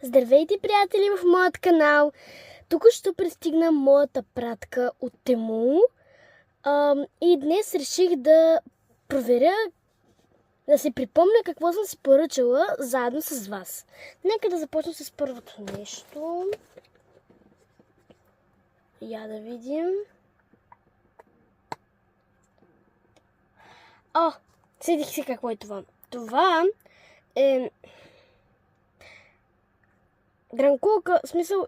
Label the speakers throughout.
Speaker 1: Здравейте, приятели, в моят канал! Тук ще пристигна моята пратка от Тему и днес реших да проверя, да си припомня какво съм си поръчала заедно с вас. Нека да започнем с първото нещо. Я да видим. Седих си какво е това. Това е гранкулка, в смисъл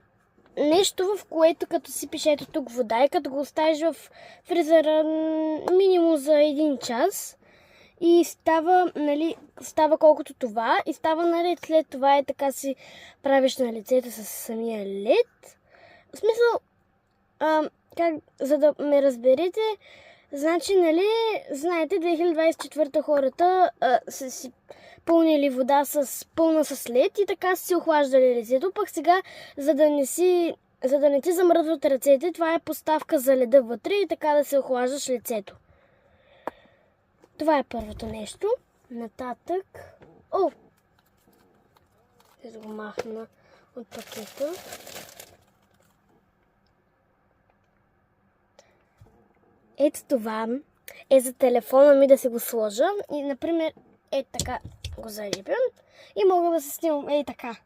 Speaker 1: нещо, в което като си пише ето тук вода и като го оставиш в фризера минимум за 1 час и става колкото това и става наред. След това така си правиш на лицето с самия лед. В смисъл, за да ме разберете, значи, знаете, 2024 хората са си пълнили вода пълна с лед и така си охлаждали лицето. Пък сега, за да не ти замръзват ръцете, това е поставка за леда вътре и така да се охлаждаш лицето. Това е първото нещо. Нататък. Ще го махна от пакета. Ето това е за телефона ми да си го сложа и, например, така го залепям и мога да се снимам така.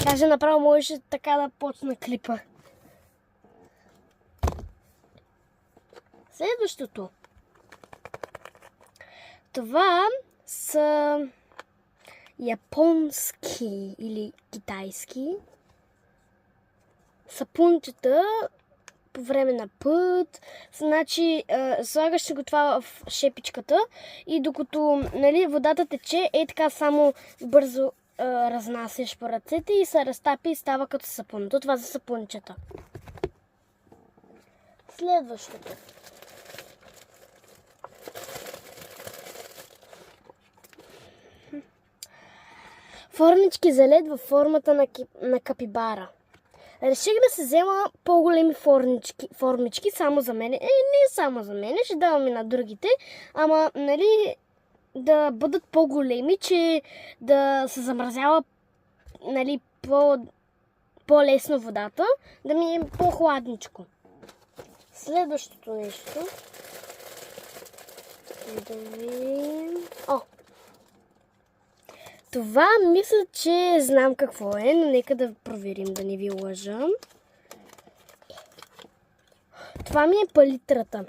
Speaker 1: Даже направо можеше така да почна клипа. Следващото. Това са японски или китайски сапунчета по време на път. Значи, слагаш го това в шепичката и докато водата тече, така само бързо разнасяш по ръцете и се разтапи и става като сапун. Това за сапунчета. Следващото. Формички за лед във формата на капибара. Реших да се взема по-големи формички само за мен. Не само за мен, ще давам и на другите. Ама, да бъдат по-големи, че да се замразява, по-лесно водата, да ми е по-хладничко. Следващото нещо. Да видим. Това мисля, че знам какво е, но нека да проверим, да не ви лъжа. Това ми е палитрата.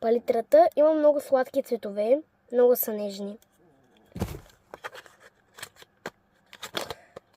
Speaker 1: Палитрата има много сладки цветове, много са нежни.